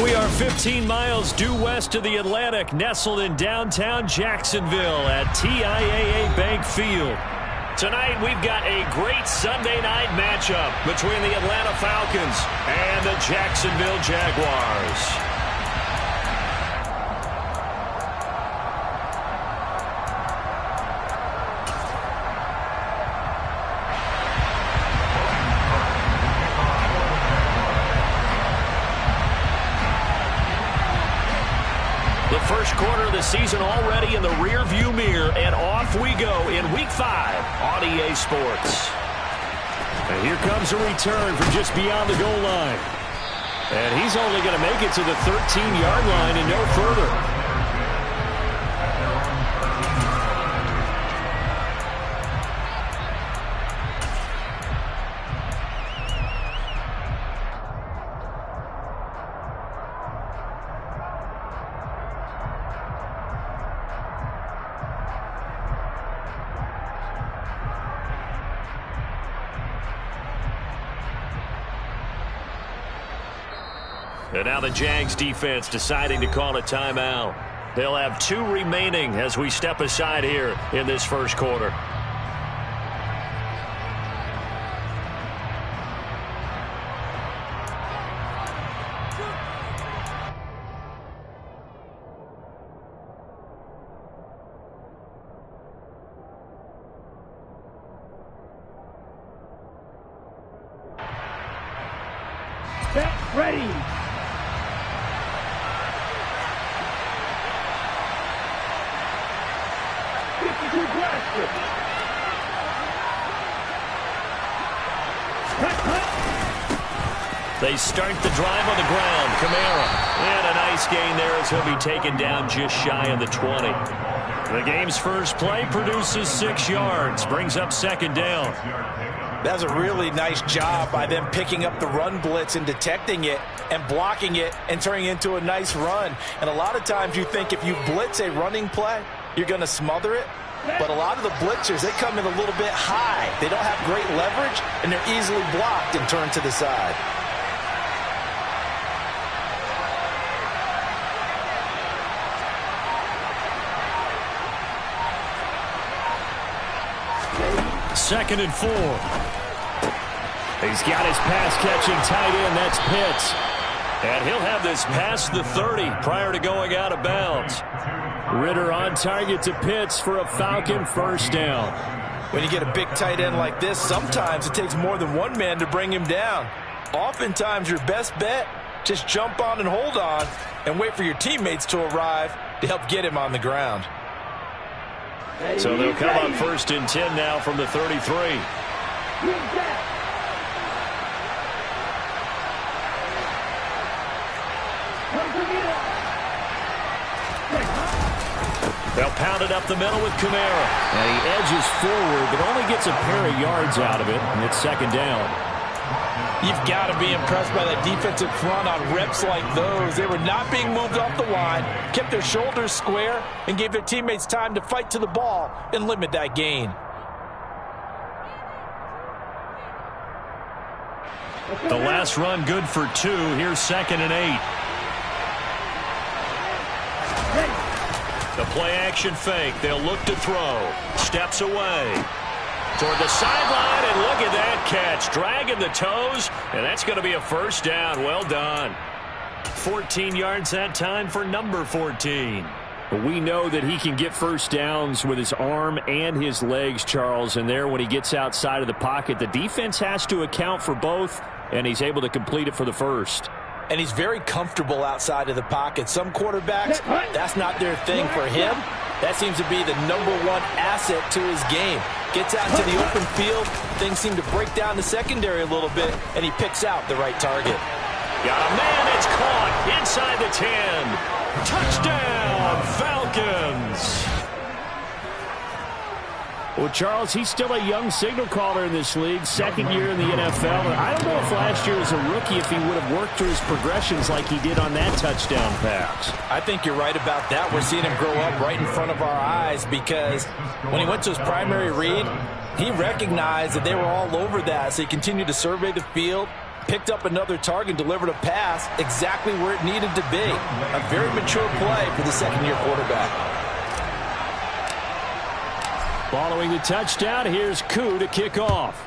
We are 15 miles due west of the Atlantic, nestled in downtown Jacksonville at TIAA Bank Field. Tonight, we've got a great Sunday night matchup between the Atlanta Falcons and the Jacksonville Jaguars. First quarter of the season already in the rear-view mirror, and off we go in Week 5 on EA Sports. And here comes a return from just beyond the goal line. And he's only going to make it to the 13-yard line and no further. And now the Jags defense deciding to call a timeout. They'll have 2 remaining as we step aside here in this first quarter. Set, ready. They start the drive on the ground. Kamara. And a nice gain there as he'll be taken down just shy of the 20. The game's first play produces 6 yards. Brings up second down. That was a really nice job by them picking up the run blitz and detecting it and blocking it and turning it into a nice run. And a lot of times you think if you blitz a running play, you're going to smother it. But a lot of the blitzers, they come in a little bit high. They don't have great leverage, and they're easily blocked and turned to the side. Second and 4. He's got his pass-catching tight end. That's Pitts. And he'll have this past the 30 prior to going out of bounds. Ritter on target to Pitts for a Falcon first down. When you get a big tight end like this, sometimes it takes more than one man to bring him down. Oftentimes, your best bet, just jump on and hold on and wait for your teammates to arrive to help get him on the ground. So they'll come up first and 10 now from the 33. They'll pound it up the middle with Kamara. And he edges forward, but only gets a pair of yards out of it, and it's second down. You've got to be impressed by that defensive front on reps like those. They were not being moved off the line, kept their shoulders square, and gave their teammates time to fight to the ball and limit that gain. The last run good for 2. Here's second and 8. The play-action fake. They'll look to throw. Steps away. Toward the sideline, and look at that catch. Dragging the toes, and that's going to be a first down. Well done. 14 yards that time for number 14. We know that he can get first downs with his arm and his legs, Charles, and there when he gets outside of the pocket, the defense has to account for both, and he's able to complete it for the first. And he's very comfortable outside of the pocket. Some quarterbacks, that's not their thing. For him, that seems to be the #1 asset to his game. Gets out into the open field, things seem to break down the secondary a little bit, and he picks out the right target. Got a man, it's caught inside the 10. Touchdown, Falcons. Well, Charles, he's still a young signal caller in this league, second year in the NFL. And I don't know if last year as a rookie if he would have worked through his progressions like he did on that touchdown pass. I think you're right about that. We're seeing him grow up right in front of our eyes because when he went to his primary read, he recognized that they were all over that. So he continued to survey the field, Picked up another target, delivered a pass exactly where it needed to be. A very mature play for the second-year quarterback. Following the touchdown, here's Koo to kick off.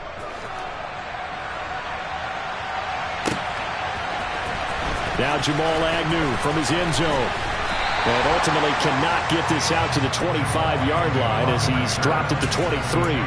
Now Jamal Agnew from his end zone. And ultimately cannot get this out to the 25-yard line as he's dropped at the 23.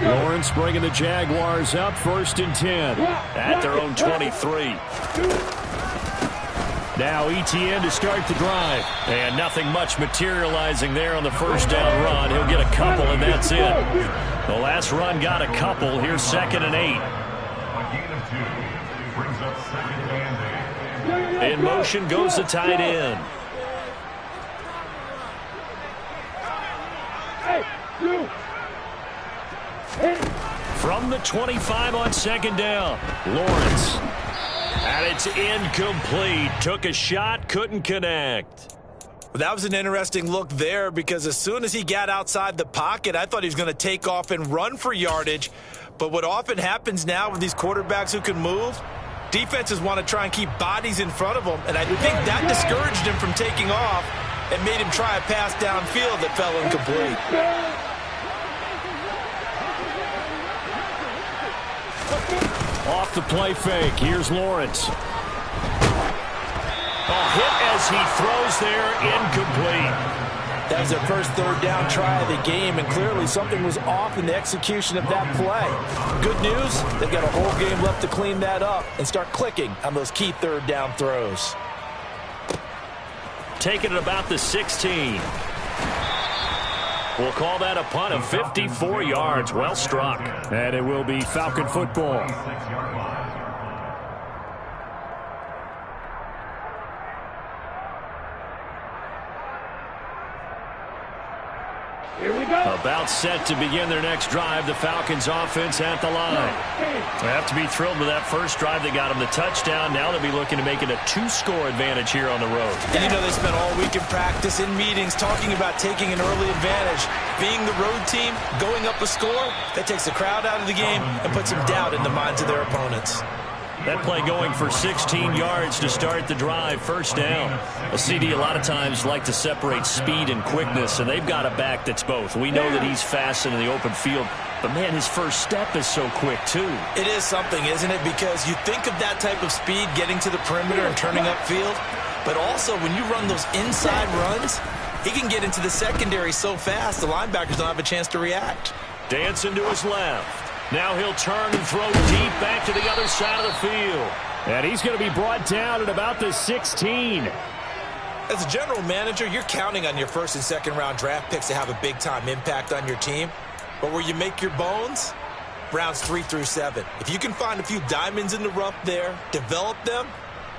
Lawrence bringing the Jaguars up 1st and 10 at their own 23. Now ETN to start the drive. And nothing much materializing there on the first down run. He'll get a couple, and that's it. The last run got a couple. Here's 2nd and 8. In motion goes the tight end. From the 25 on 2nd down, Lawrence. And it's incomplete. Took a shot, couldn't connect. Well, that was an interesting look there because as soon as he got outside the pocket, I thought he was going to take off and run for yardage. But what often happens now with these quarterbacks who can move, defenses want to try and keep bodies in front of them. And I think that discouraged him from taking off and made him try a pass downfield that fell incomplete. Off the play fake. Here's Lawrence. A hit as he throws there, incomplete. That was their first 3rd down try of the game, and clearly something was off in the execution of that play. Good news, they've got a whole game left to clean that up and start clicking on those key 3rd down throws. Taking it about the 16. We'll call that a punt of 54 yards. Well struck. And it will be Falcon football. Here we go. About set to begin their next drive. The Falcons offense at the line. They have to be thrilled with that first drive. They got them the touchdown. Now they'll be looking to make it a 2-score advantage here on the road. And you know they spent all week in practice, in meetings, talking about taking an early advantage. Being the road team, going up a score, that takes the crowd out of the game and puts some doubt in the minds of their opponents. That play going for 16 yards to start the drive. 1st down. A CD a lot of times like to separate speed and quickness, and they've got a back that's both. We know that he's fast in the open field, but, man, his first step is so quick, too. It is something, isn't it? Because you think of that type of speed getting to the perimeter and turning upfield, but also when you run those inside runs, he can get into the secondary so fast the linebackers don't have a chance to react. Dancing to his left. Now he'll turn and throw deep back to the other side of the field. And he's going to be brought down at about the 16. As a general manager, you're counting on your 1st and 2nd round draft picks to have a big-time impact on your team. But where you make your bones, rounds 3 through 7. If you can find a few diamonds in the rough there, develop them,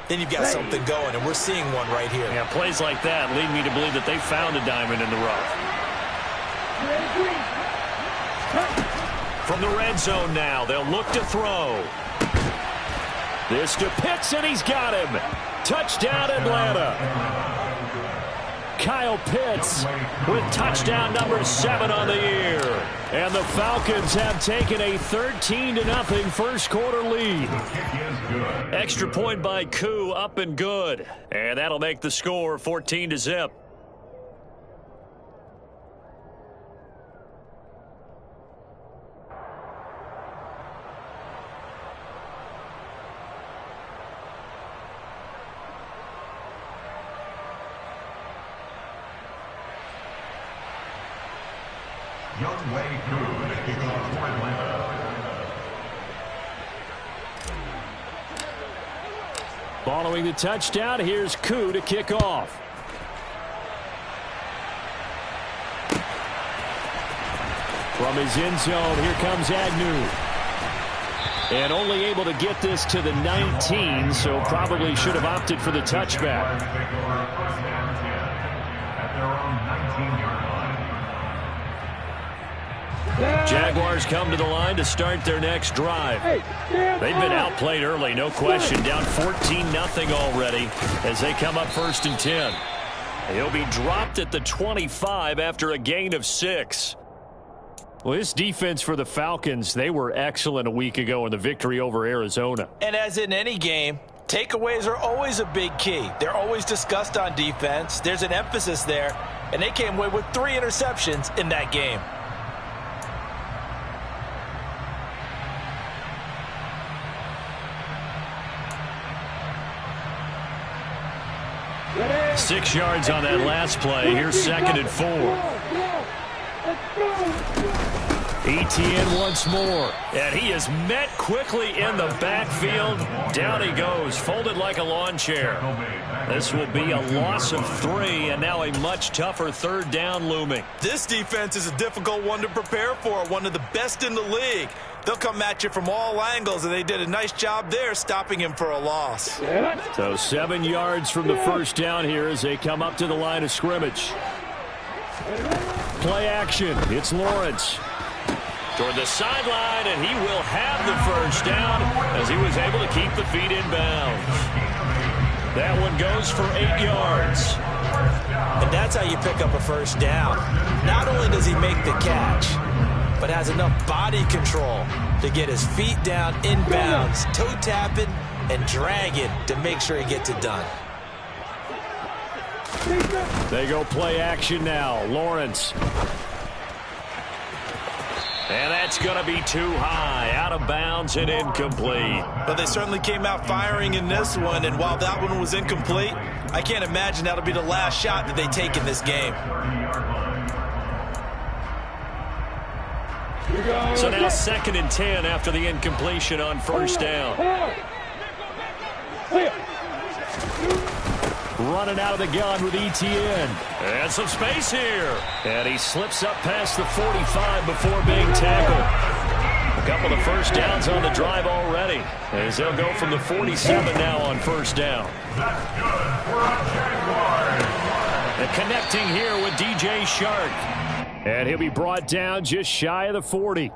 then you've got something going, and we're seeing one right here. Yeah, plays like that lead me to believe that they found a diamond in the rough. From the red zone now, they'll look to throw. This to Pitts, and he's got him. Touchdown, Atlanta. Kyle Pitts with touchdown number 7 on the year. And the Falcons have taken a 13-0 first-quarter lead. Extra point by Koo, up and good. And that'll make the score 14-0. Following the touchdown, here's Koo to kick off. From his end zone, here comes Agnew. And only able to get this to the 19, so probably should have opted for the touchback. Jaguars come to the line to start their next drive. They've been outplayed early, no question. Down 14-0 already as they come up 1st and 10. He'll be dropped at the 25 after a gain of 6. Well, this defense for the Falcons, they were excellent a week ago in the victory over Arizona. And as in any game, takeaways are always a big key. They're always discussed on defense. There's an emphasis there, and they came away with 3 interceptions in that game. Ready? 6 yards on that last play. Here's 2nd and 4. Etienne once more, and he is met quickly in the backfield. Down he goes, folded like a lawn chair. This will be a loss of 3, and now a much tougher 3rd down looming. This defense is a difficult one to prepare for, one of the best in the league. They'll come at you from all angles, and they did a nice job there stopping him for a loss. So 7 yards from the 1st down here as they come up to the line of scrimmage. Play action, it's Lawrence. Toward the sideline, and he will have the 1st down as he was able to keep the feet in bounds. That one goes for 8 yards. And that's how you pick up a 1st down. Not only does he make the catch, but has enough body control to get his feet down in bounds, toe tapping and dragging to make sure he gets it done. They go play action now. Lawrence. And that's going to be too high, out of bounds and incomplete. But they certainly came out firing in this one, and while that one was incomplete, I can't imagine that'll be the last shot that they take in this game. So now 2nd and 10 after the incompletion on 1st down. Running out of the gun with Etienne. And some space here. And he slips up past the 45 before being tackled. A couple of 1st downs on the drive already, as they'll go from the 47 now on 1st down. And connecting here with DJ Shark. And he'll be brought down just shy of the 40.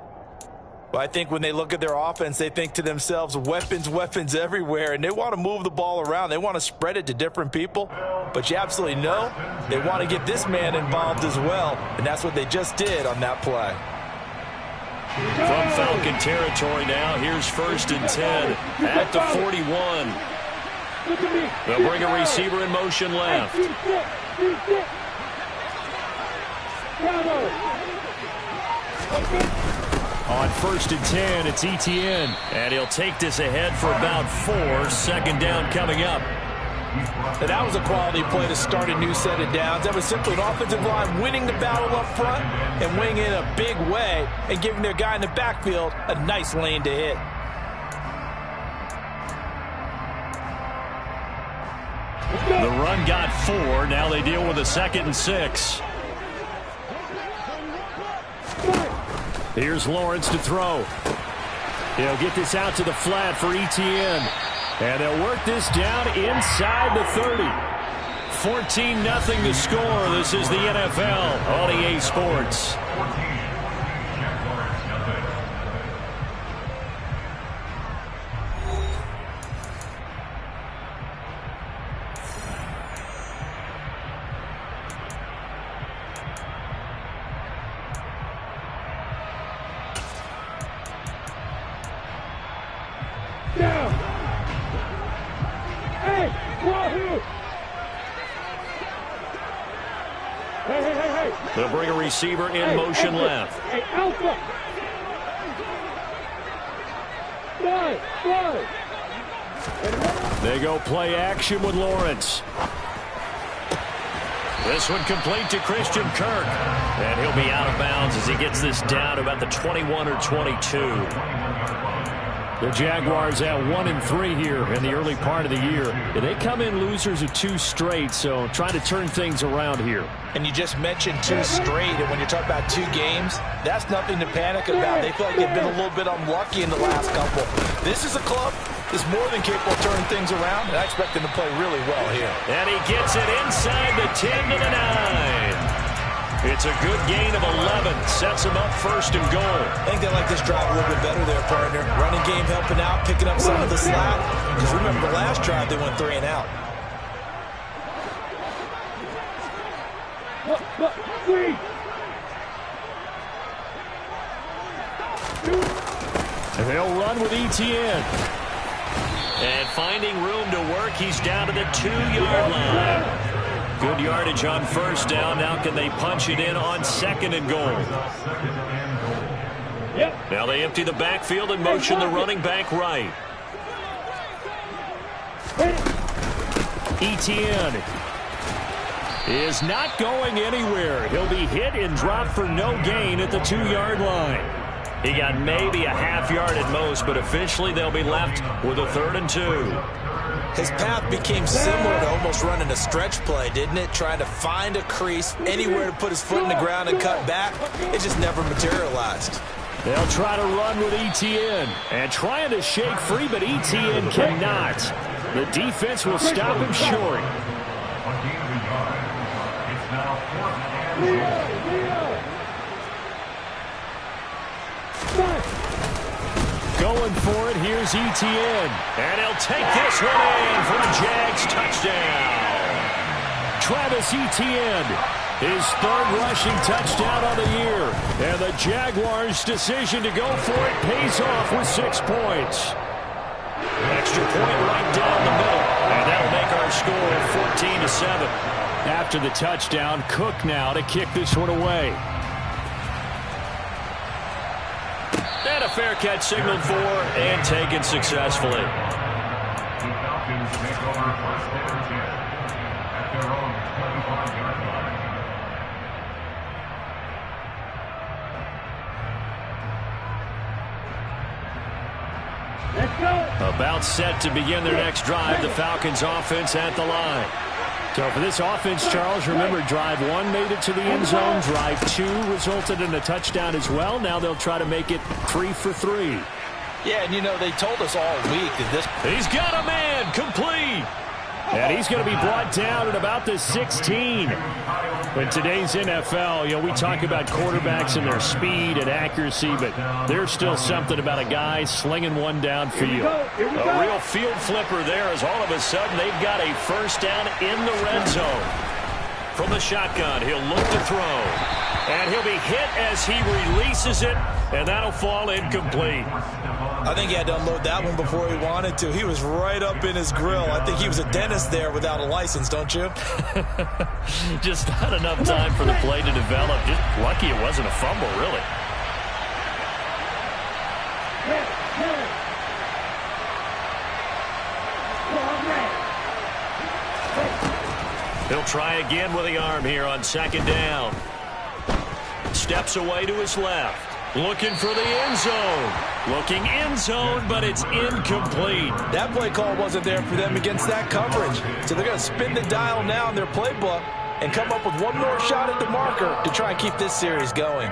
Well, I think when they look at their offense, they think to themselves, weapons, weapons everywhere, and they want to move the ball around. They want to spread it to different people, but you absolutely know they want to get this man involved as well, and that's what they just did on that play. From Falcon territory now, here's 1st and 10 at the 41. They'll bring a receiver in motion left. On 1st and 10, it's Etienne. And he'll take this ahead for about 4. 2nd down coming up. And that was a quality play to start a new set of downs. That was simply an offensive line winning the battle up front and winning in a big way and giving their guy in the backfield a nice lane to hit. The run got 4. Now they deal with a 2nd and 6. Here's Lawrence to throw. He'll get this out to the flat for Etienne. And they'll work this down inside the 30. 14-0 to score. This is the NFL on EA Sports. They'll bring a receiver in motion left. Hey, Alpha! Fly! They go play action with Lawrence. This one complete to Christian Kirk. And he'll be out of bounds as he gets this down about the 21 or 22. The Jaguars at 1-3 here in the early part of the year. They come in losers of 2 straight, so trying to turn things around here. And you just mentioned 2 straight, and when you talk about 2 games, that's nothing to panic about. They feel like they've been a little bit unlucky in the last couple. This is a club that's more than capable of turning things around, and I expect them to play really well here. And he gets it inside the 10 to the 9. It's a good gain of 11. Sets them up first and goal. I think they like this drive a little bit better there, partner. Running game helping out, picking up some of the slack. Because remember the last drive, they went 3 and out. And they'll run with ETN. And finding room to work, he's down to the 2-yard line. Good yardage on first down. Now can they punch it in on second and goal? Now they empty the backfield and motion the running back right. ETN is not going anywhere. He'll be hit and dropped for no gain at the 2-yard line. He got maybe a half yard at most, but officially they'll be left with a 3rd and 2. His path became similar to almost running a stretch play, didn't it? Trying to find a crease, anywhere to put his foot in the ground and cut back. It just never materialized. They'll try to run with ETN. And trying to shake free, but ETN cannot. The defense will stop him short. Going for it, here's ETN. And he'll take this one in for a Jags touchdown. Travis Etienne, his 3rd rushing touchdown on the year. And the Jaguars' decision to go for it pays off with 6 points. Extra point right down the middle. And that'll make our score 14-7. After the touchdown, Cook now to kick this one away. And a fair catch signaled for and taken successfully. About set to begin their next drive, the Falcons offense at the line. So for this offense, Charles, remember, drive 1 made it to the end zone. Drive 2 resulted in a touchdown as well. Now they'll try to make it 3 for 3. Yeah, and you know, they told us all week that this... He's got a man, complete. And he's going to be brought down at about the 16. In today's NFL, you know, we talk about quarterbacks and their speed and accuracy, but there's still something about a guy slinging one downfield. A real field flipper there as all of a sudden they've got a first down in the red zone. From the shotgun, he'll look to throw. And he'll be hit as he releases it, and that'll fall incomplete. I think he had to unload that one before he wanted to. He was right up in his grill. I think he was a dentist there without a license, don't you? Just not enough time for the play to develop. Just lucky it wasn't a fumble, really. He'll try again with the arm here on second down. Steps away to his left. Looking for the end zone. Looking end zone, but it's incomplete. That play call wasn't there for them against that coverage. So they're going to spin the dial now in their playbook and come up with one more shot at the marker to try and keep this series going.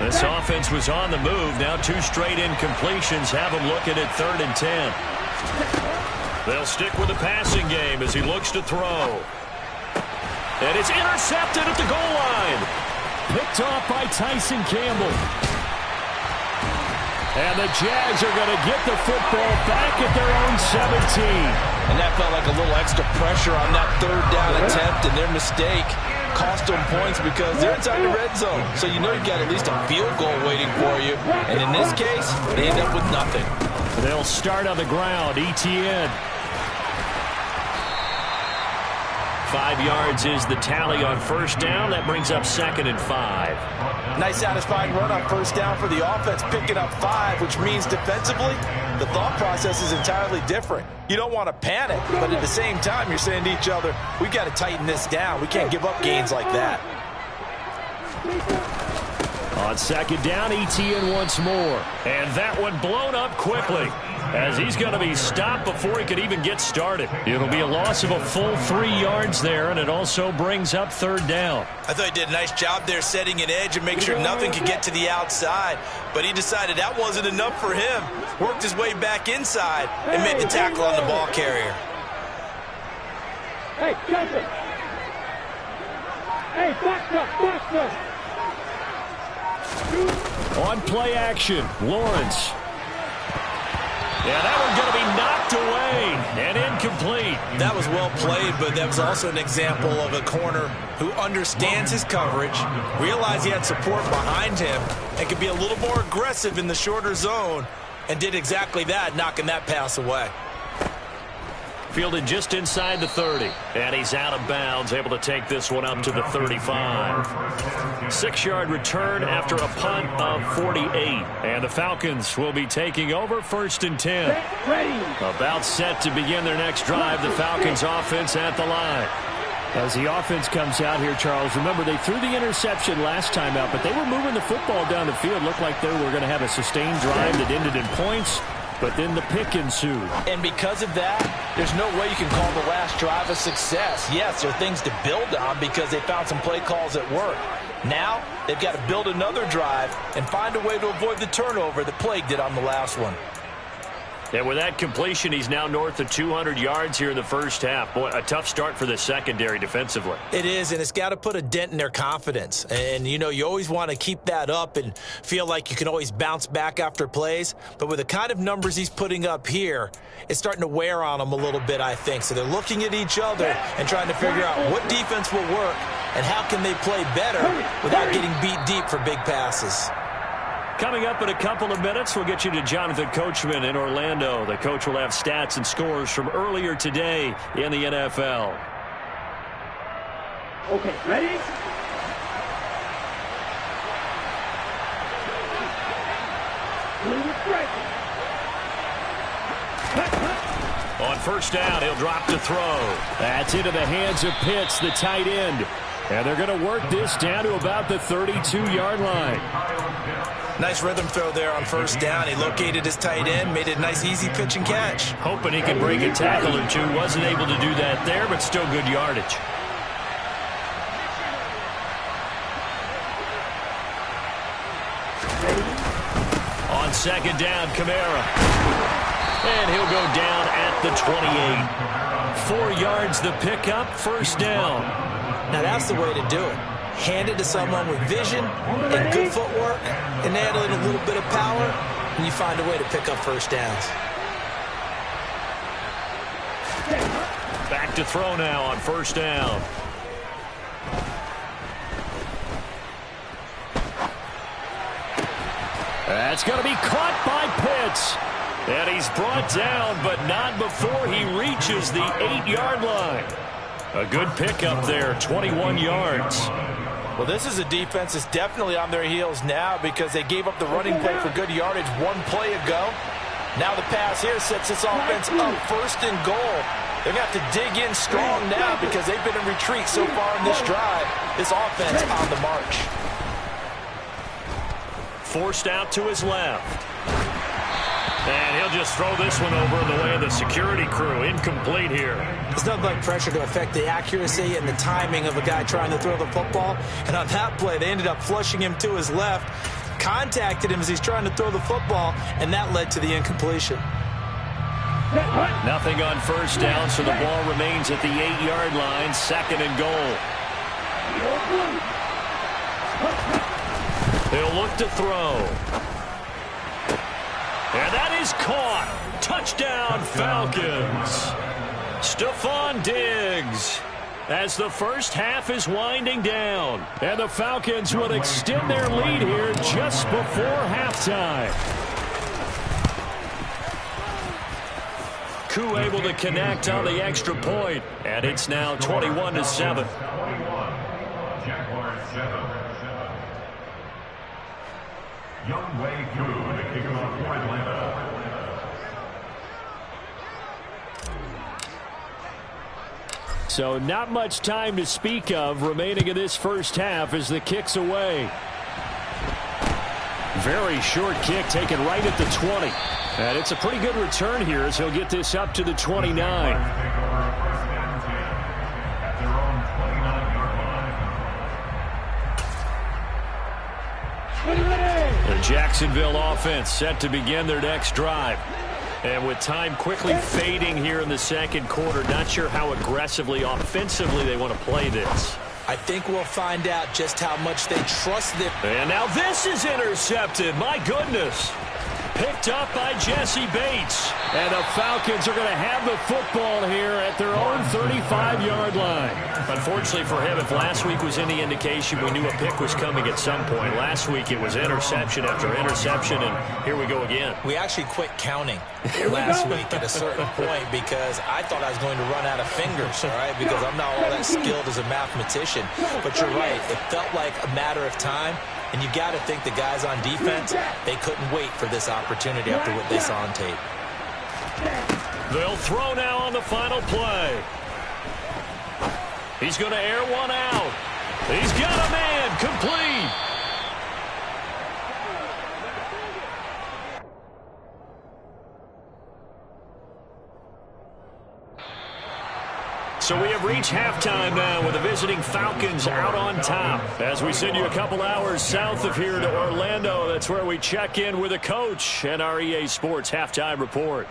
This offense was on the move. Now 2 straight incompletions have him looking at 3rd and 10. They'll stick with the passing game as he looks to throw. And it's intercepted at the goal line. Picked off by Tyson Campbell. And the Jags are going to get the football back at their own 17. And that felt like a little extra pressure on that 3rd down attempt, and their mistake cost them points because they're inside the red zone. So you know you've got at least a field goal waiting for you. And in this case, they end up with nothing. They'll start on the ground. ETN. 5 yards is the tally on first down. That brings up 2nd and 5. Nice satisfying run on first down for the offense, picking up 5, which means defensively, the thought process is entirely different. You don't want to panic, but at the same time, you're saying to each other, we've got to tighten this down. We can't give up gains like that. On second down, ETN once more. And that one blown up quickly, as he's going to be stopped before he could even get started. It'll be a loss of a full 3 yards there, and it also brings up third down. I thought he did a nice job there setting an edge and make sure nothing could get to the outside. But he decided that wasn't enough for him. Worked his way back inside and made the tackle on the ball carrier. Hey, Johnson. Hey, box up. On play action, Lawrence. Yeah, that one's going to be knocked away and incomplete. That was well played, but that was also an example of a corner who understands his coverage, realized he had support behind him, and could be a little more aggressive in the shorter zone, and did exactly that, knocking that pass away. Fielded just inside the 30. And he's out of bounds, able to take this one up to the 35. 6-yard return after a punt of 48. And the Falcons will be taking over 1st and 10. About set to begin their next drive. The Falcons offense at the line. As the offense comes out here, Charles, remember they threw the interception last time out, but they were moving the football down the field. Looked like they were going to have a sustained drive that ended in points. But then the pick ensued. And because of that, there's no way you can call the last drive a success. Yes, there are things to build on because they found some play calls that work. Now, they've got to build another drive and find a way to avoid the turnover that plagued it on the last one. And with that completion, he's now north of 200 yards here in the first half. Boy, a tough start for the secondary defensively. It is, and it's got to put a dent in their confidence. And, you know, you always want to keep that up and feel like you can always bounce back after plays. But with the kind of numbers he's putting up here, it's starting to wear on them a little bit, I think. So they're looking at each other and trying to figure out what defense will work and how can they play better without getting beat deep for big passes. Coming up in a couple of minutes, we'll get you to Jonathan Coachman in Orlando. The coach will have stats and scores from earlier today in the NFL. Okay, ready? On first down, he'll drop to throw. That's into the hands of Pitts, the tight end. And they're going to work this down to about the 32-yard line. Nice rhythm throw there on first down. He located his tight end, made it a nice, easy pitch and catch. Hoping he could break a tackle or two. Wasn't able to do that there, but still good yardage. On second down, Kamara. And he'll go down at the 28. 4 yards the pickup, first down. Now that's the way to do it. Hand it to someone with vision and good footwork, and add in a little bit of power, and you find a way to pick up first downs. Back to throw now on first down. That's going to be caught by Pitts. And he's brought down, but not before he reaches the 8-yard line. A good pickup there, 21 yards. Well, this is a defense that's definitely on their heels now because they gave up the running play for good yardage one play ago. Now the pass here sets this offense up first and goal. They're going to have to dig in strong now because they've been in retreat so far in this drive. This offense on the march. Forced out to his left. And he'll just throw this one over in the way of the security crew. Incomplete here. There's nothing like pressure to affect the accuracy and the timing of a guy trying to throw the football. And on that play, they ended up flushing him to his left, contacted him as he's trying to throw the football, and that led to the incompletion. Nothing on first down, so the ball remains at the 8-yard line, second and goal. He'll look to throw. And that is caught. Touchdown, Falcons. Stephon Diggs. As the first half is winding down. And the Falcons will extend their lead here just before halftime. Koo able to connect on the extra point. And it's now 21-7. Young Wei Koo, the kickoff for Atlanta. So not much time to speak of remaining in this first half as the kick's away. Very short kick taken right at the 20. And it's a pretty good return here as he'll get this up to the 29. The Jacksonville offense set to begin their next drive. And with time quickly fading here in the second quarter, not sure how aggressively, offensively they want to play this. I think we'll find out just how much they trust them. And now this is intercepted. My goodness. Picked up by Jesse Bates. And the Falcons are going to have the football here at their own 35-yard line. Unfortunately for him, if last week was any indication, we knew a pick was coming at some point. Last week it was interception after interception, and here we go again. We actually quit counting last week at a certain point because I thought I was going to run out of fingers, all right, because I'm not all that skilled as a mathematician. But you're right. It felt like a matter of time. And you got to think the guys on defense, they couldn't wait for this opportunity after what they saw on tape. They'll throw now on the final play. He's going to air one out. He's got a man complete. So we have reached halftime now with the visiting Falcons out on top. As we send you a couple hours south of here to Orlando, that's where we check in with a coach and our EA Sports halftime report.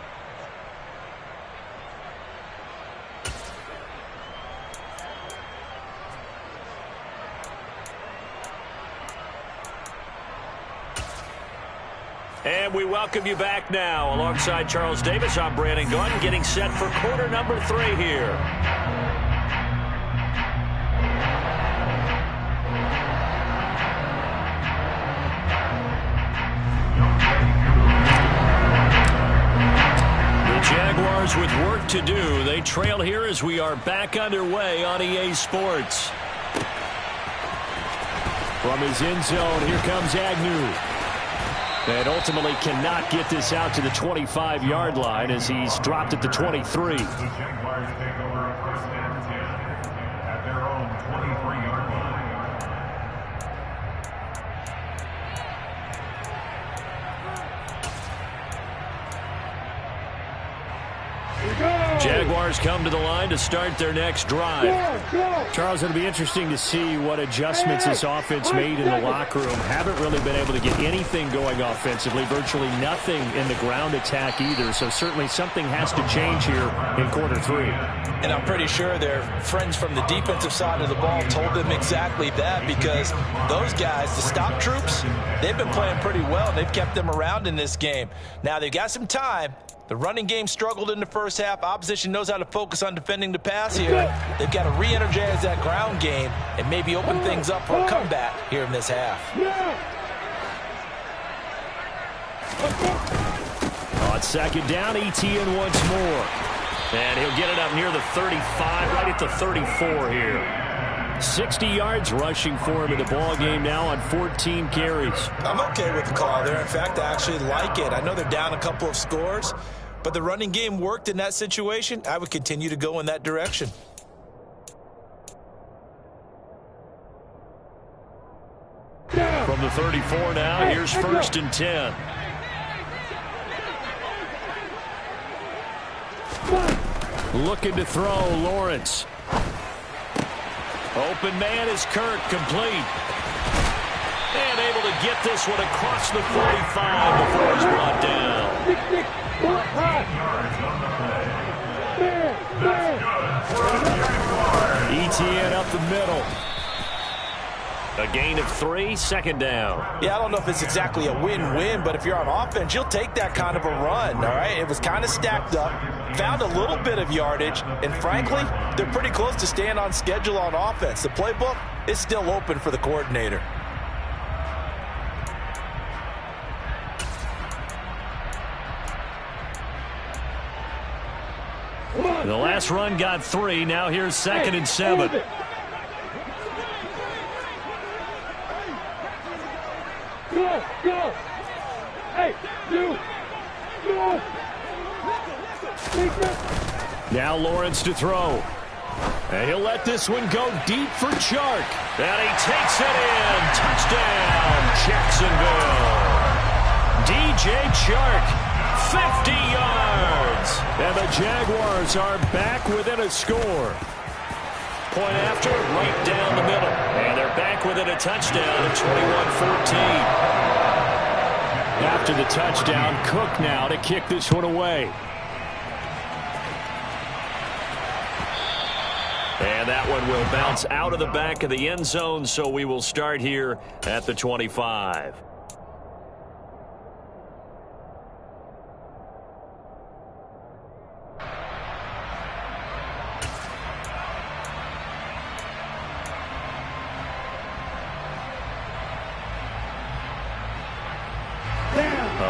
And we welcome you back now. Alongside Charles Davis, I'm Brandon Gunn, getting set for quarter number 3 here. The Jaguars with work to do. They trail here as we are back underway on EA Sports. From his end zone, here comes Agnew. And ultimately cannot get this out to the 25-yard line as he's dropped at the 23. The Jaguars take over a 1st and 10 at their own 23-yard line. Jaguars come to the line to start their next drive. Charles, it'll be interesting to see what adjustments this offense made in the locker room. Haven't really been able to get anything going offensively, virtually nothing in the ground attack either. So certainly something has to change here in quarter 3. And I'm pretty sure their friends from the defensive side of the ball told them exactly that, because those guys, the stop troops, they've been playing pretty well. They've kept them around in this game. Now they've got some time. The running game struggled in the first half. Opposition knows how to focus on defending the pass here. They've got to re-energize that ground game and maybe open things up for a comeback here in this half. On second down, Etienne once more. And he'll get it up near the 35, right at the 34 here. 60 yards rushing for him in the ball game now on 14 carries. I'm okay with the call there. In fact, I actually like it. I know they're down a couple of scores, but the running game worked in that situation. I would continue to go in that direction. From the 34 now, here's 1st and 10. Looking to throw, Lawrence. Open man is Kirk, complete. And able to get this one across the 45 before he's brought down. Etienne up the middle. A gain of 3, second down. Yeah, I don't know if it's exactly a win-win, but if you're on offense, you'll take that kind of a run, all right? It was kind of stacked up, found a little bit of yardage, and frankly, they're pretty close to staying on schedule on offense. The playbook is still open for the coordinator. The last run got 3. Now here's 2nd and 7. Go! Hey, you! Go! Now Lawrence to throw. And he'll let this one go deep for Chark. And he takes it in. Touchdown, Jacksonville. DJ Chark, 50 yards. And the Jaguars are back within a score. Point after, right down the middle. And they're back within a touchdown at 21-14. After the touchdown, Cook now to kick this one away. And that one will bounce out of the back of the end zone, so we will start here at the 25.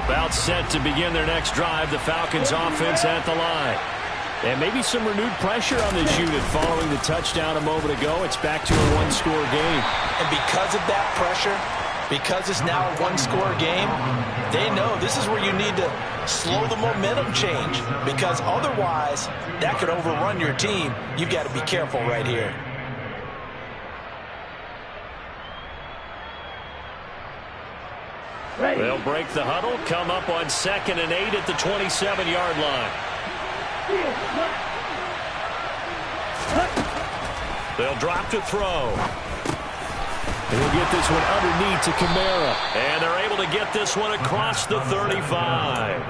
About set to begin their next drive, the Falcons offense at the line. And maybe some renewed pressure on this unit following the touchdown a moment ago. It's back to a one-score game. And because of that pressure, because it's now a one-score game, they know this is where you need to slow the momentum change. Because otherwise, that could overrun your team. You've got to be careful right here. They'll break the huddle, come up on 2nd and 8 at the 27-yard line. They'll drop to throw. And he'll get this one underneath to Kamara. And they're able to get this one across the 35.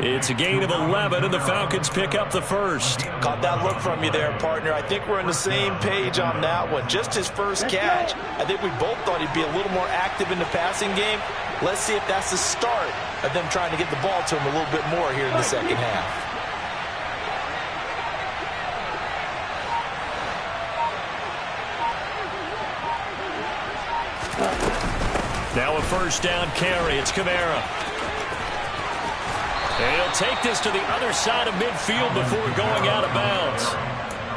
It's a gain of 11, and the Falcons pick up the first. Caught that look from you there, partner. I think we're on the same page on that one. Just his first catch. I think we both thought he'd be a little more active in the passing game. Let's see if that's the start of them trying to get the ball to him a little bit more here in the second half. Now a first down carry. It's Kamara. And he'll take this to the other side of midfield before going out of bounds.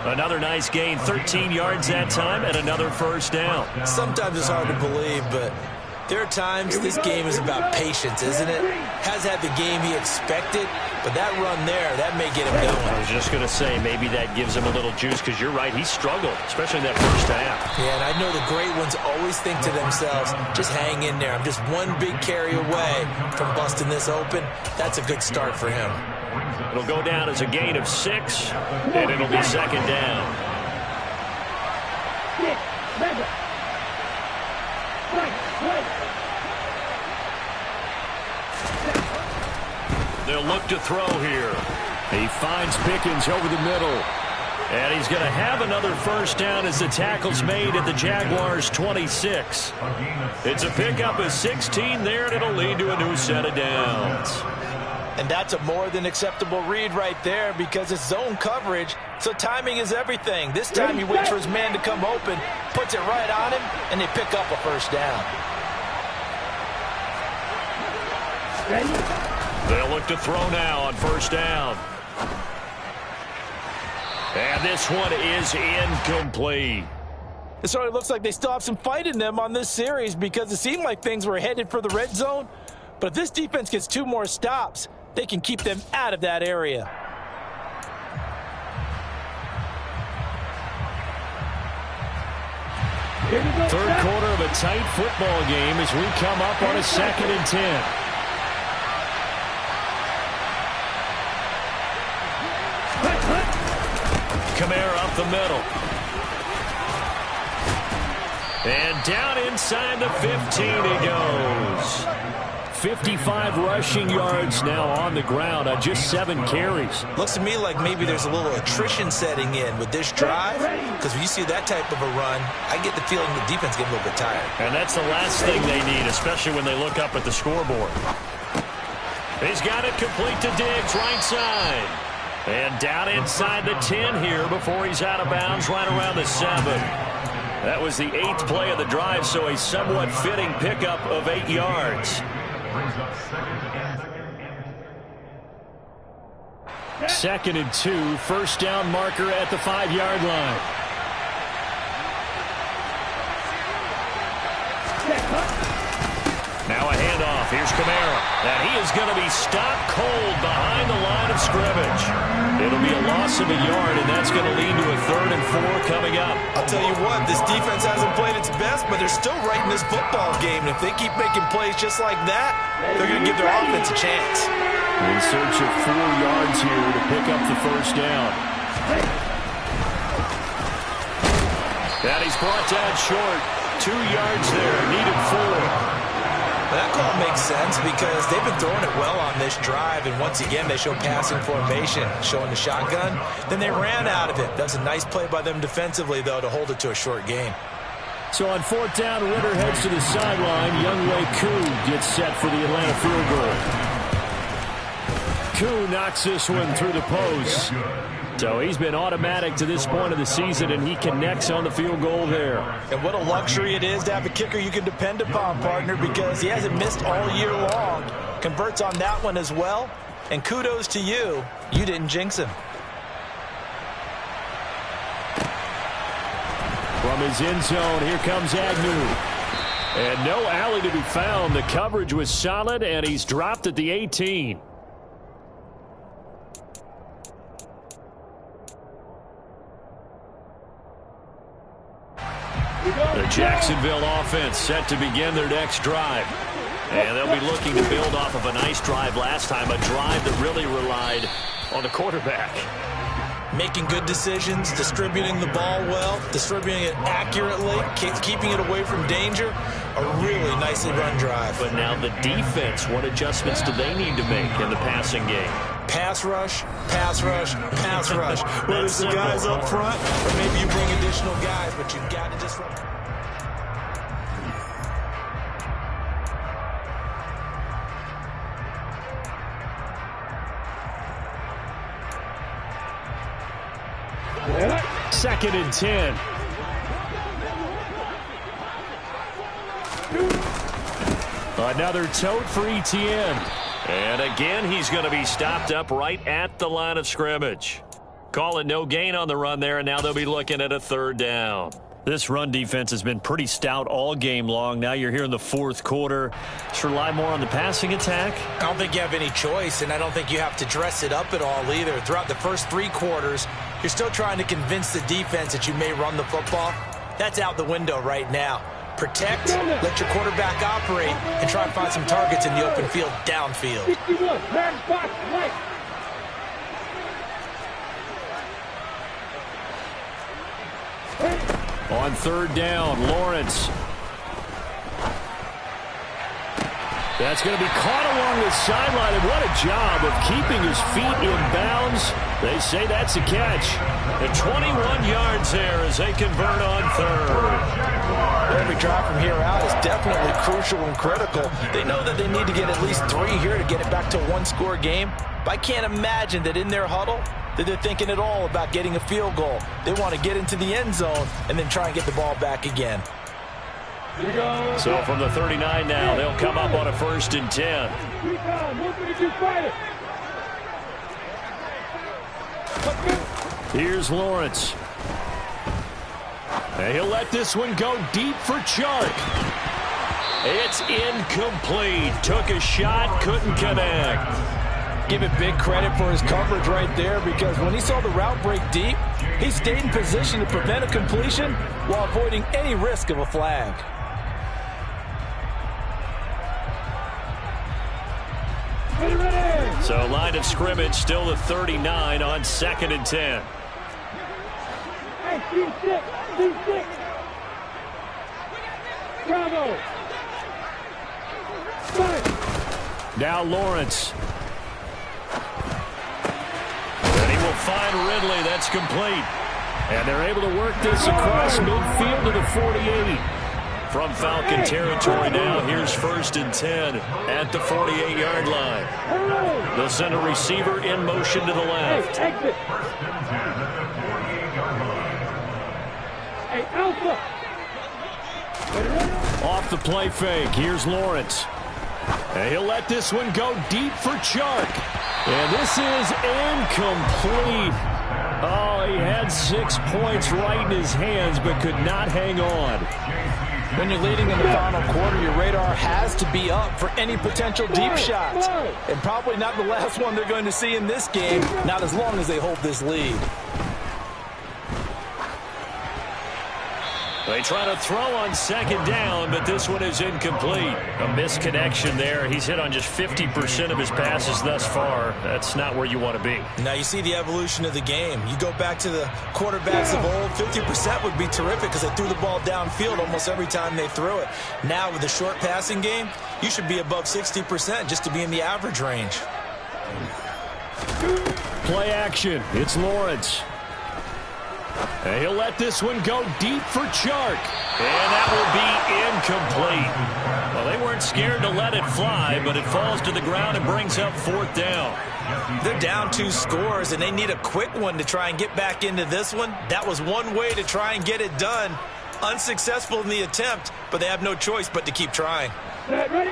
Another nice gain, 13 yards that time, and another first down. Sometimes it's hard to believe, but there are times this game is about patience, isn't it? Has had the game he expected, but that run there, that may get him going. I was just going to say, maybe that gives him a little juice, because you're right, he struggled, especially in that first half. Yeah, and I know the great ones always think to themselves, just hang in there. I'm just one big carry away from busting this open. That's a good start for him. It'll go down as a gain of 6, and it'll be second down. They'll look to throw here. He finds Pickens over the middle. And he's going to have another first down as the tackle's made at the Jaguars' 26. It's a pickup of 16 there, and it'll lead to a new set of downs. And that's a more than acceptable read right there because it's zone coverage, so timing is everything. This time he waits for his man to come open, puts it right on him, and they pick up a first down. They'll look to throw now on first down. And this one is incomplete. It certainly looks like they still have some fight in them on this series because it seemed like things were headed for the red zone. But if this defense gets 2 more stops, they can keep them out of that area. Third quarter of a tight football game as we come up on a 2nd and 10. Kamara up the middle. And down inside the 15 he goes. 55 rushing yards now on the ground on just 7 carries. Looks to me like maybe there's a little attrition setting in with this drive, because when you see that type of a run, I get the feeling the defense getting a little bit tired. And that's the last thing they need, especially when they look up at the scoreboard. He's got it complete to Diggs, right side. And down inside the 10 here before he's out of bounds right around the 7. That was the 8th play of the drive, so a somewhat fitting pickup of 8 yards. Second and 2, first down marker at the 5-yard line. Now a handoff. Here's Kamara. And he is going to be stopped cold behind the line line of scrimmage. It'll be a loss of a yard, and that's going to lead to a 3rd and 4 coming up. I'll tell you what, this defense hasn't played its best, but they're still right in this football game. And if they keep making plays just like that, they're going to give their offense a chance. In search of 4 yards here to pick up the first down. And he's brought down short. 2 yards there, needed 4. That call makes sense because they've been throwing it well on this drive, and once again they show passing formation, showing the shotgun. Then they ran out of it. That's a nice play by them defensively, though, to hold it to a short game. So on 4th down, Ritter heads to the sideline. Younghoe Koo gets set for the Atlanta field goal. Koo knocks this one through the post. So he's been automatic to this point of the season, and he connects on the field goal there. And what a luxury it is to have a kicker you can depend upon, partner, because he hasn't missed all year long. Converts on that one as well. And kudos to you. You didn't jinx him. From his end zone, here comes Agnew. And no alley to be found. The coverage was solid, and he's dropped at the 18. The Jacksonville offense set to begin their next drive. And they'll be looking to build off of a nice drive last time, a drive that really relied on the quarterback. Making good decisions, distributing the ball well, distributing it accurately, keeping it away from danger. A really nicely run drive. But now the defense, what adjustments do they need to make in the passing game? Pass rush, pass rush, pass rush. Whether it's the guys up front or maybe you bring additional guys, but you've got to disrupt. Second and 10. Another tote for Etienne. And again, he's going to be stopped up right at the line of scrimmage. Call it no gain on the run there, and now they'll be looking at a 3rd down. This run defense has been pretty stout all game long. Now you're here in the 4th quarter. Just rely more on the passing attack. I don't think you have any choice, and I don't think you have to dress it up at all either. Throughout the first 3 quarters, you're still trying to convince the defense that you may run the football. That's out the window right now. Protect, let your quarterback operate, and try to find some targets in the open field downfield. 61, man, box, right. On 3rd down, Lawrence. That's going to be caught along the sideline, and what a job of keeping his feet in bounds. They say that's a catch. And 21 yards there as they convert on 3rd. Every drive from here out is definitely crucial and critical. They know that they need to get at least 3 here to get it back to a 1-score game. But I can't imagine that in their huddle that they're thinking at all about getting a field goal. They want to get into the end zone and then try and get the ball back again. So from the 39 now, they'll come up on a 1st and 10. Here's Lawrence. And he'll let this one go deep for Chark. It's incomplete. Took a shot, couldn't connect. Give it big credit for his coverage right there, because when he saw the route break deep, he stayed in position to prevent a completion while avoiding any risk of a flag. So line of scrimmage still the 39 on 2nd and 10. D6. Bravo. Now Lawrence. And he will find Ridley. That's complete. And they're able to work this across midfield to the 48. From Falcon territory now, here's 1st and 10 at the 48-yard line. They'll send a receiver in motion to the left. Exit. Hey, Alpha. Off the play fake, here's Lawrence. And he'll let this one go deep for Chark. And this is incomplete. Oh, he had 6 points right in his hands, but could not hang on. When you're leading in the final quarter, your radar has to be up for any potential deep shots. And probably not the last one they're going to see in this game, not as long as they hold this lead. They try to throw on second down, but this one is incomplete. A misconnection there. He's hit on just 50% of his passes thus far. That's not where you want to be. Now you see the evolution of the game. You go back to the quarterbacks of old, 50% would be terrific because they threw the ball downfield almost every time they threw it. Now with the short passing game, you should be above 60% just to be in the average range. Play action. It's Lawrence. And he'll let this one go deep for Chark. And that will be incomplete. Well, they weren't scared to let it fly, but it falls to the ground and brings up fourth down. They're down 2 scores, and they need a quick one to try and get back into this one. That was one way to try and get it done. Unsuccessful in the attempt, but they have no choice but to keep trying. Ready?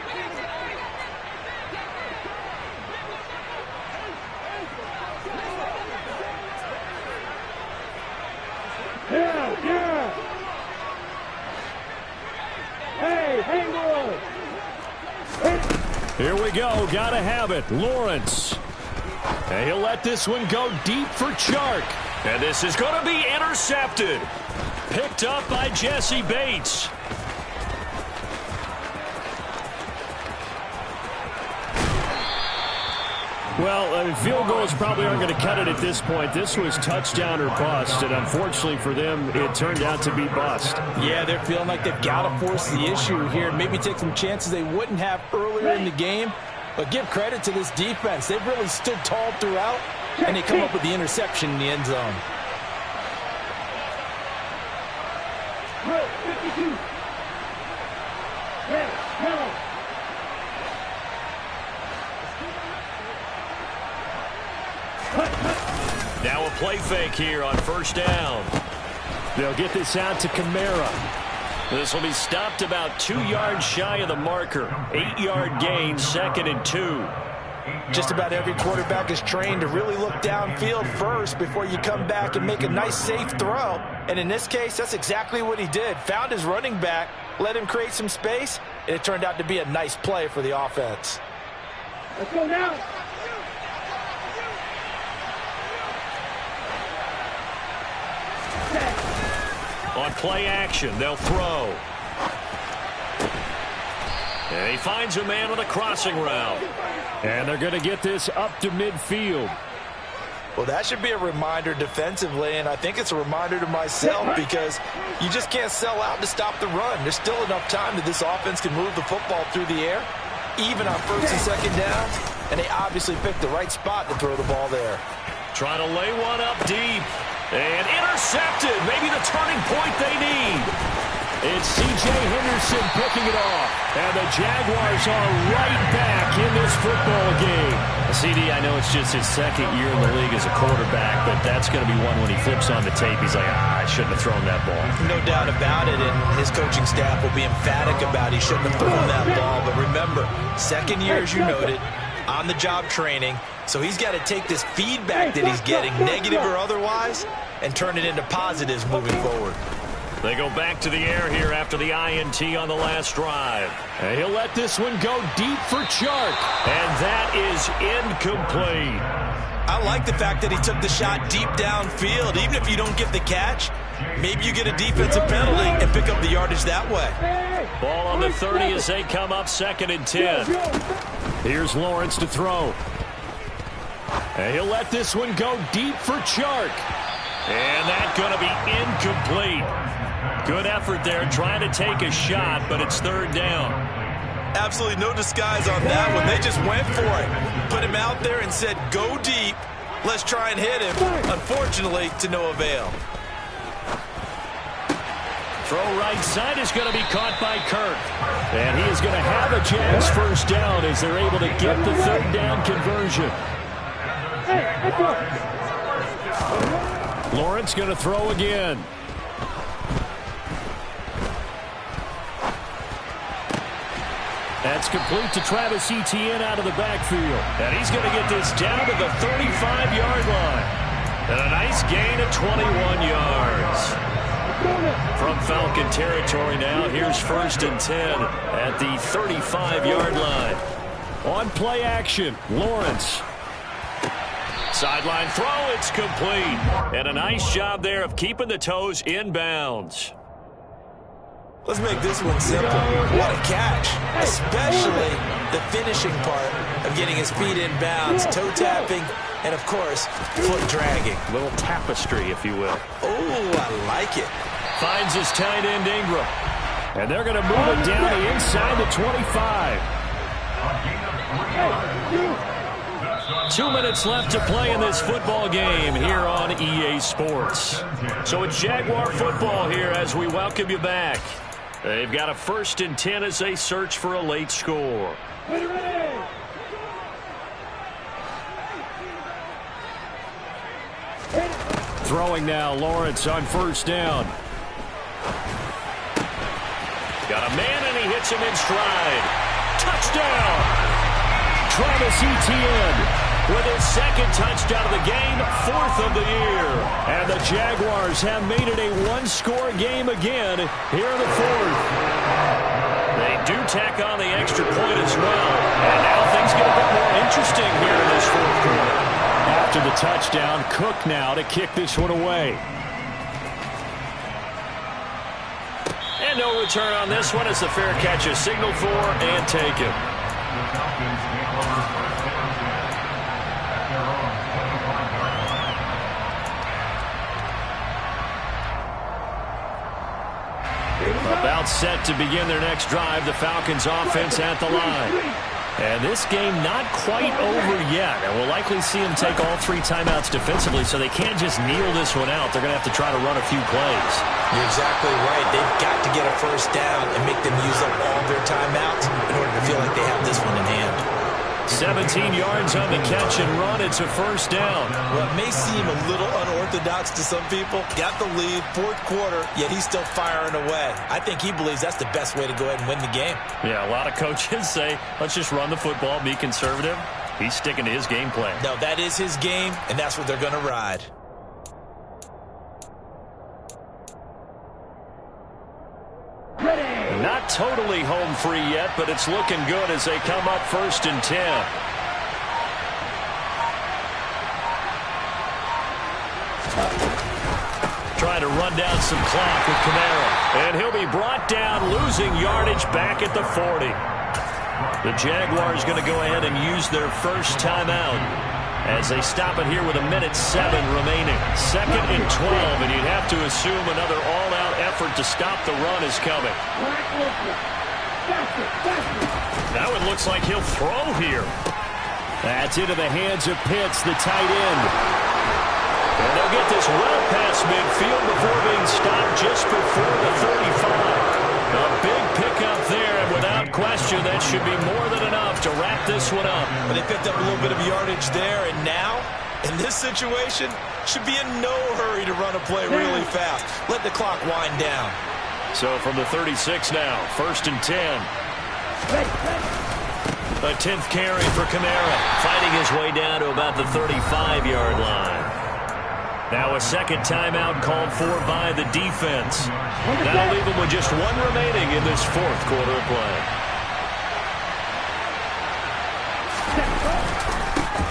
Yeah. Hey, hang on. Here we go. Got to have it. Lawrence. And he'll let this one go deep for Chark. And this is going to be intercepted. Picked up by Jesse Bates. Well, field goals probably aren't going to cut it at this point. This was touchdown or bust, and unfortunately for them, it turned out to be bust. Yeah, they're feeling like they've got to force the issue here. Maybe take some chances they wouldn't have earlier in the game. But give credit to this defense. They've really stood tall throughout, and they come up with the interception in the end zone. Now a play fake here on first down. They'll get this out to Kamara. This will be stopped about 2 yards shy of the marker. 8-yard gain, 2nd and 2. Just about every quarterback is trained to really look downfield first before you come back and make a nice, safe throw. And in this case, that's exactly what he did. Found his running back, let him create some space, and it turned out to be a nice play for the offense. Let's go now. On play action, they'll throw. And he finds a man on a crossing route. And they're going to get this up to midfield. Well, that should be a reminder defensively, and I think it's a reminder to myself because you just can't sell out to stop the run. There's still enough time that this offense can move the football through the air, even on first and second downs, and they obviously picked the right spot to throw the ball there. Trying to lay one up deep. And intercepted. Maybe the turning point they need. It's C.J. Henderson picking it off. And the Jaguars are right back in this football game. CD, I know it's just his 2nd year in the league as a quarterback, but that's going to be one when he flips on the tape. He's like, I shouldn't have thrown that ball. No doubt about it, and his coaching staff will be emphatic about he shouldn't have thrown that ball. But remember, 2nd year, as you noted, on-the-job training. So he's got to take this feedback that he's getting, negative or otherwise, and turn it into positives moving forward. They go back to the air here after the INT on the last drive. And he'll let this one go deep for Chark. And that is incomplete. I like the fact that he took the shot deep downfield. Even if you don't get the catch, maybe you get a defensive penalty and pick up the yardage that way. Ball on the 30 as they come up 2nd and 10. Here's Lawrence to throw. And he'll let this one go deep for Chark. And that's going to be incomplete. Good effort there trying to take a shot, but it's 3rd down. Absolutely no disguise on that one. They just went for it. Put him out there and said, go deep. Let's try and hit him. Unfortunately, to no avail. Throw right side is going to be caught by Kirk. And he is going to have a Jags first down as they're able to get the 3rd down conversion. Lawrence going to throw again. That's complete to Travis Etienne out of the backfield. And he's going to get this down to the 35-yard line. And a nice gain of 21 yards. From Falcon territory now, here's 1st and 10 at the 35-yard line. On play action, Lawrence. Sideline throw, it's complete. And a nice job there of keeping the toes in bounds. Let's make this one simple. What a catch, especially the finishing part of getting his feet in bounds, toe tapping, and of course, foot dragging. A little tapestry, if you will. Oh, I like it. Finds his tight end, Ingram. And they're going to move it down the inside the 25. 2 minutes left to play in this football game here on EA Sports. So it's Jaguar football here as we welcome you back. They've got a 1st and 10 as they search for a late score. Throwing now, Lawrence on 1st down. Got a man and he hits him in stride. Touchdown! Travis Etienne with his 2nd touchdown of the game, 4th of the year. And the Jaguars have made it a one-score game again here in the 4th. They do tack on the extra point as well. And now things get a bit more interesting here in this 4th quarter. After the touchdown, Cook now to kick this one away. And no return on this one as the fair catch is signaled for and taken. About set to begin their next drive, the Falcons offense at the line. And this game not quite over yet. And we'll likely see them take all 3 timeouts defensively, so they can't just kneel this one out. They're going to have to try to run a few plays. You're exactly right. They've got to get a 1st down and make them use up all their timeouts in order to feel like they have this one in hand. 17 yards on the catch and run. It's a 1st down. Well, it may seem a little unorthodox to some people. Got the lead, 4th quarter, yet he's still firing away. I think he believes that's the best way to go ahead and win the game. Yeah, a lot of coaches say, let's just run the football, be conservative. He's sticking to his game plan. No, that is his game, and that's what they're going to ride. Not totally home free yet, but it's looking good as they come up 1st and 10. Trying to run down some clock with Kamara. And he'll be brought down, losing yardage back at the 40. The Jaguars going to go ahead and use their 1st timeout as they stop it here with 1:07 remaining. 2nd and 12, and you'd have to assume another all-out effort to stop the run is coming. Now it looks like he'll throw here. That's into the hands of Pitts, the tight end. And they'll get this well past midfield before being stopped just before the 35. A big pickup there, and without question, that should be more than enough to wrap this one up. But they picked up a little bit of yardage there, and now, in this situation, should be in no hurry to run a play really fast. Let the clock wind down. So from the 36 now, 1st and 10. A 10th carry for Kamara, fighting his way down to about the 35-yard line. Now a 2nd timeout called for by the defense. That'll leave them with just 1 remaining in this 4th quarter of play.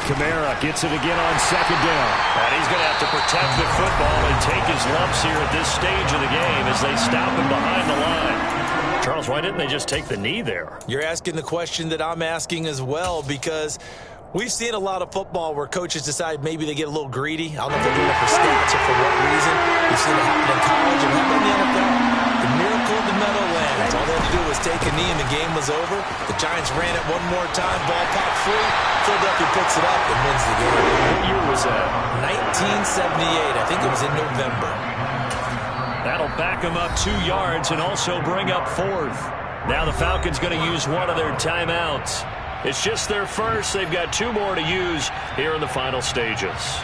Kamara gets it again on 2nd down. And he's going to have to protect the football and take his lumps here at this stage of the game as they stop him behind the line. Charles, why didn't they just take the knee there? You're asking the question that I'm asking as well, because we've seen a lot of football where coaches decide maybe they get a little greedy. I don't know if they're doing it for stats or for what reason. We've seen it happen in college and even in the NFL. The miracle of the Meadowlands. All they had to do was take a knee and the game was over. The Giants ran it one more time. Ball popped free. Philadelphia picks it up and wins the game. What year was that? 1978. I think it was in November. That'll back them up 2 yards and also bring up 4th. Now the Falcons going to use one of their timeouts. It's just their first. They've got 2 more to use here in the final stages.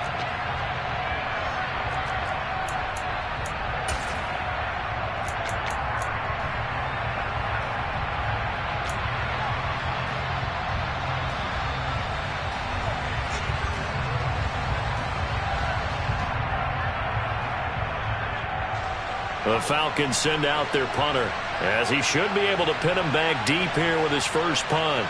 The Falcons send out their punter, as he should be able to pin him back deep here with his first punt.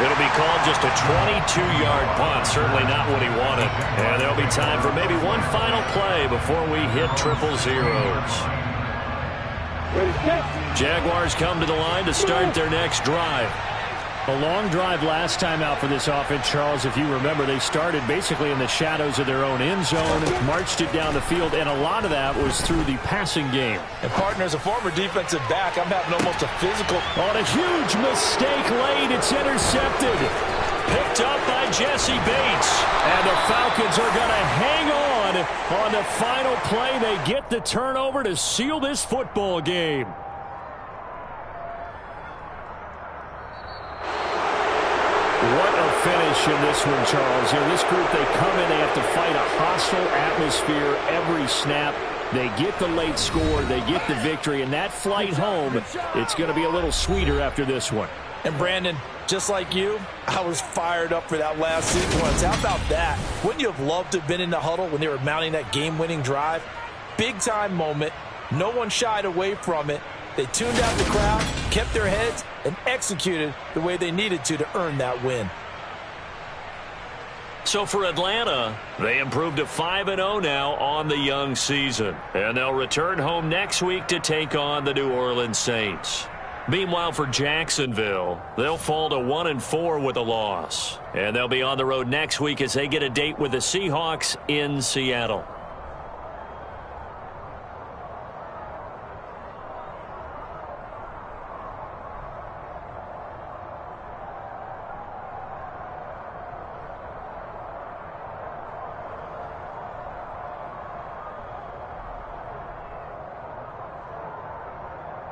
It'll be called just a 22-yard punt. Certainly not what he wanted. And there'll be time for maybe one final play before we hit triple zeros. Jaguars come to the line to start their next drive. A long drive last time out for this offense, Charles. If you remember, they started basically in the shadows of their own end zone, marched it down the field, and a lot of that was through the passing game. And, partner, as a former defensive back, I'm having almost a physical. On a huge mistake late, it's intercepted. Picked up by Jesse Bates. And the Falcons are going to hang on the final play. They get the turnover to seal this football game. What a finish in this one, Charles. You know, this group, they come in, they have to fight a hostile atmosphere every snap. They get the late score, they get the victory, and that flight home, it's going to be a little sweeter after this one. And, Brandon, just like you, I was fired up for that last sequence. How about that? Wouldn't you have loved to have been in the huddle when they were mounting that game-winning drive? Big-time moment. No one shied away from it. They tuned out the crowd, kept their heads, and executed the way they needed to earn that win. So for Atlanta, they improved to 5-0 now on the young season. And they'll return home next week to take on the New Orleans Saints. Meanwhile, for Jacksonville, they'll fall to 1-4 with a loss. And they'll be on the road next week as they get a date with the Seahawks in Seattle.